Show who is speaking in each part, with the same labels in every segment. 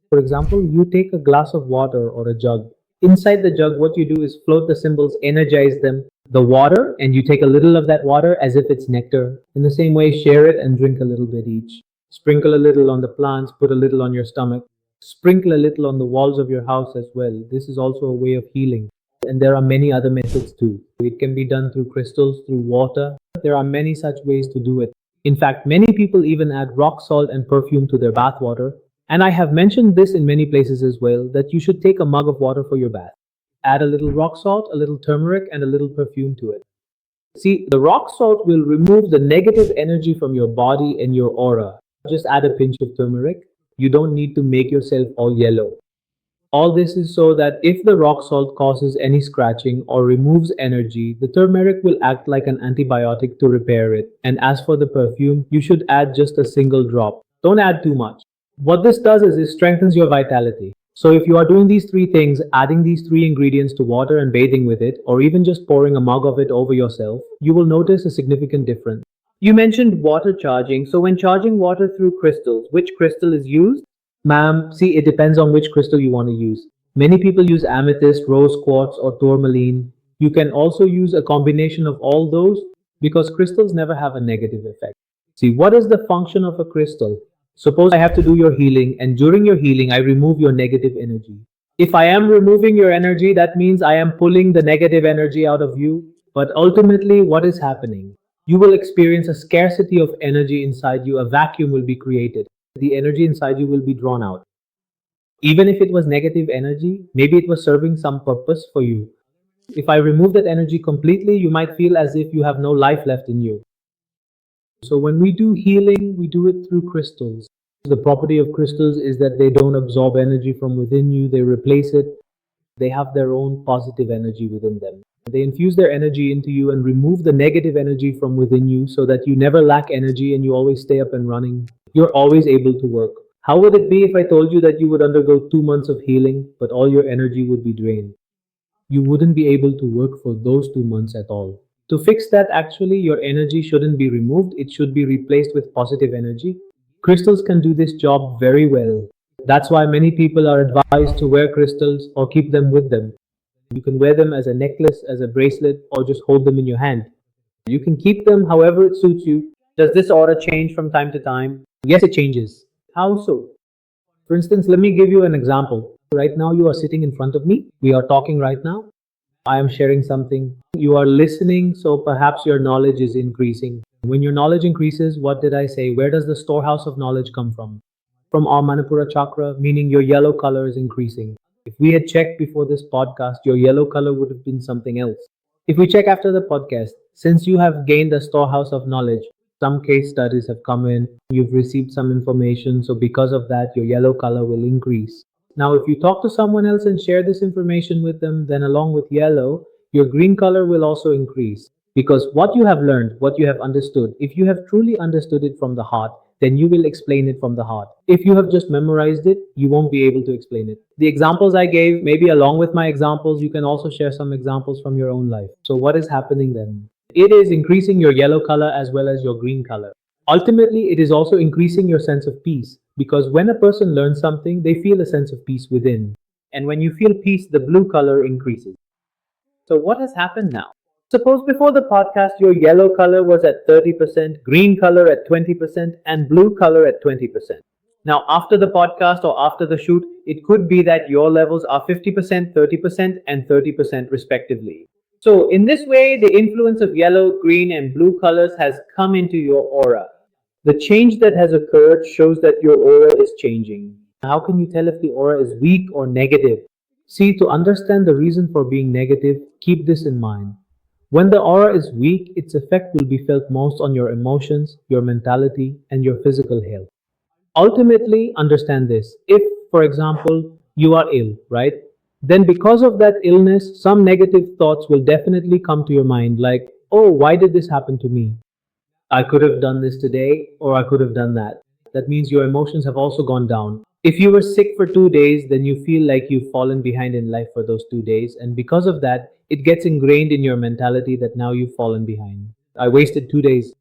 Speaker 1: For example, you take a glass of water or a jug. Inside the jug, what you do is float the symbols, energize them, the water, and you take a little of that water as if it's nectar. In the same way, share it and drink a little bit each. Sprinkle a little on the plants, put a little on your stomach. Sprinkle a little on the walls of your house as well. This is also a way of healing. And there are many other methods too. It can be done through crystals, through water. There are many such ways to do it. In fact, many people even add rock salt and perfume to their bath water. And I have mentioned this in many places as well, that you should take a mug of water for your bath. Add a little rock salt, a little turmeric, and a little perfume to it. See, the rock salt will remove the negative energy from your body and your aura. Just add a pinch of turmeric. You don't need to make yourself all yellow. All this is so that if the rock salt causes any scratching or removes energy, the turmeric will act like an antibiotic to repair it. And as for the perfume, you should add just a single drop. Don't add too much. What this does is it strengthens your vitality. So if you are doing these three things, adding these three ingredients to water and bathing with it, or even just pouring a mug of it over yourself, you will notice a significant difference. You mentioned water charging. So when charging water through crystals, which crystal is used? Ma'am, see, it depends on which crystal you want to use. Many people use amethyst, rose quartz, or tourmaline. You can also use a combination of all those because crystals never have a negative effect. See, what is the function of a crystal? Suppose I have to do your healing, and during your healing, I remove your negative energy. If I am removing your energy, that means I am pulling the negative energy out of you. But ultimately, what is happening? You will experience a scarcity of energy inside you, a vacuum will be created. The energy inside you will be drawn out. Even if it was negative energy, maybe it was serving some purpose for you. If I remove that energy completely, you might feel as if you have no life left in you. So when we do healing, we do it through crystals. The property of crystals is that they don't absorb energy from within you, they replace it. They have their own positive energy within them. They infuse their energy into you and remove the negative energy from within you so that you never lack energy and you always stay up and running. You're always able to work. How would it be if I told you that you would undergo 2 months of healing, but all your energy would be drained? You wouldn't be able to work for those 2 months at all. To fix that, actually, your energy shouldn't be removed, it should be replaced with positive energy. Crystals can do this job very well. That's why many people are advised to wear crystals or keep them with them. You can wear them as a necklace, as a bracelet, or just hold them in your hand. You can keep them however it suits you. Does this aura change from time to time? Yes, it changes. How so? For instance, let me give you an example. Right now, you are sitting in front of me. We are talking right now. I am sharing something. You are listening, so perhaps your knowledge is increasing. When your knowledge increases, what did I say? Where does the storehouse of knowledge come from? From our Manipura chakra, meaning your yellow color is increasing. If we had checked before this podcast, your yellow color would have been something else. If we check after the podcast, since you have gained a storehouse of knowledge, some case studies have come in, you've received some information, so because of that, your yellow color will increase. Now, if you talk to someone else and share this information with them, then along with yellow, your green color will also increase. Because what you have learned, what you have understood, if you have truly understood it from the heart, then you will explain it from the heart. If you have just memorized it, you won't be able to explain it. The examples I gave, maybe along with my examples, you can also share some examples from your own life. So what is happening then? It is increasing your yellow color as well as your green color. Ultimately, it is also increasing your sense of peace because when a person learns something, they feel a sense of peace within. And when you feel peace, the blue color increases. So what has happened now? Suppose before the podcast, your yellow color was at 30%, green color at 20%, and blue color at 20%. Now, after the podcast or after the shoot, it could be that your levels are 50%, 30%, and 30% respectively. So, in this way, the influence of yellow, green, and blue colors has come into your aura. The change that has occurred shows that your aura is changing. How can you tell if the aura is weak or negative? See, to understand the reason for being negative, keep this in mind. When the aura is weak, its effect will be felt most on your emotions, your mentality, and your physical health. Ultimately, understand this. If, for example, you are ill, right? Then because of that illness, some negative thoughts will definitely come to your mind like, oh, why did this happen to me? I could have done this today, or I could have done that. That means your emotions have also gone down. If you were sick for 2 days, then you feel like you've fallen behind in life for those 2 days. And because of that, it gets ingrained in your mentality that now you've fallen behind. I wasted 2 days.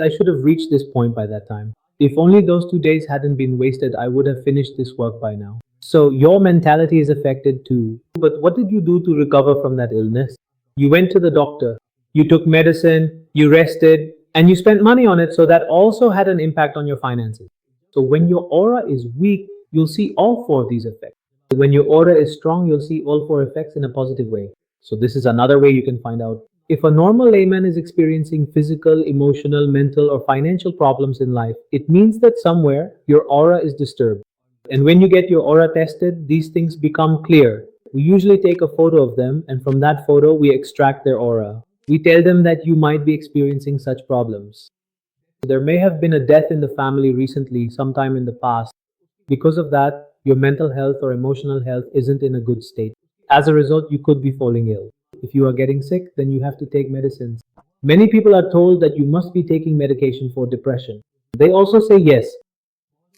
Speaker 1: I should have reached this point by that time. If only those 2 days hadn't been wasted, I would have finished this work by now. So your mentality is affected too. But what did you do to recover from that illness? You went to the doctor, you took medicine, you rested, and you spent money on it, so that also had an impact on your finances. So when your aura is weak, you'll see all four of these effects. When your aura is strong, you'll see all four effects in a positive way. So this is another way you can find out. If a normal layman is experiencing physical, emotional, mental, or financial problems in life, it means that somewhere your aura is disturbed. And when you get your aura tested, these things become clear. We usually take a photo of them, and from that photo, we extract their aura. We tell them that you might be experiencing such problems. There may have been a death in the family recently, sometime in the past. Because of that, your mental health or emotional health isn't in a good state. As a result, you could be falling ill. If you are getting sick, then you have to take medicines. Many people are told that you must be taking medication for depression. They also say yes.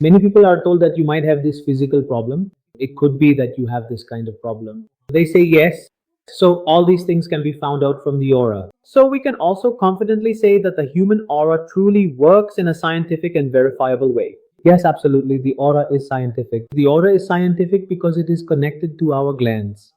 Speaker 1: Many people are told that you might have this physical problem. It could be that you have this kind of problem. They say yes. So all these things can be found out from the aura. So we can also confidently say that the human aura truly works in a scientific and verifiable way. Yes, absolutely. The aura is scientific. The aura is scientific because it is connected to our glands.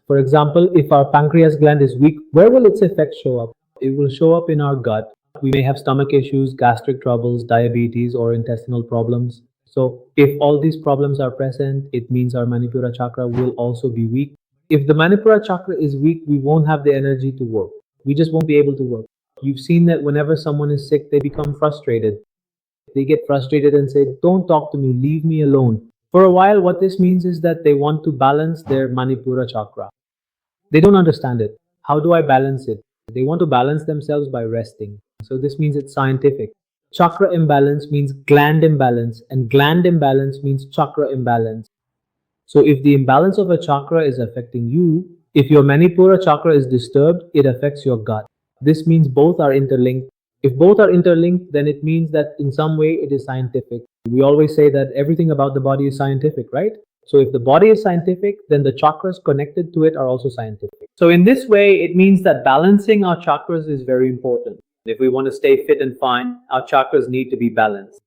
Speaker 1: For example, if our pancreas gland is weak, where will its effects show up? It will show up in our gut. We may have stomach issues, gastric troubles, diabetes, or intestinal problems. So, if all these problems are present, it means our Manipura chakra will also be weak. If the Manipura chakra is weak, we won't have the energy to work. We just won't be able to work. You've seen that whenever someone is sick, they become frustrated. They get frustrated and say, "Don't talk to me, leave me alone." For a while, what this means is that they want to balance their Manipura chakra. They don't understand it. How do I balance it? They want to balance themselves by resting. So this means it's scientific. Chakra imbalance means gland imbalance, and gland imbalance means chakra imbalance. So if the imbalance of a chakra is affecting you, if your Manipura chakra is disturbed, it affects your gut. This means both are interlinked. If both are interlinked, then it means that in some way it is scientific. We always say that everything about the body is scientific, right? So if the body is scientific, then the chakras connected to it are also scientific. So in this way, it means that balancing our chakras is very important. If we want to stay fit and fine, our chakras need to be balanced.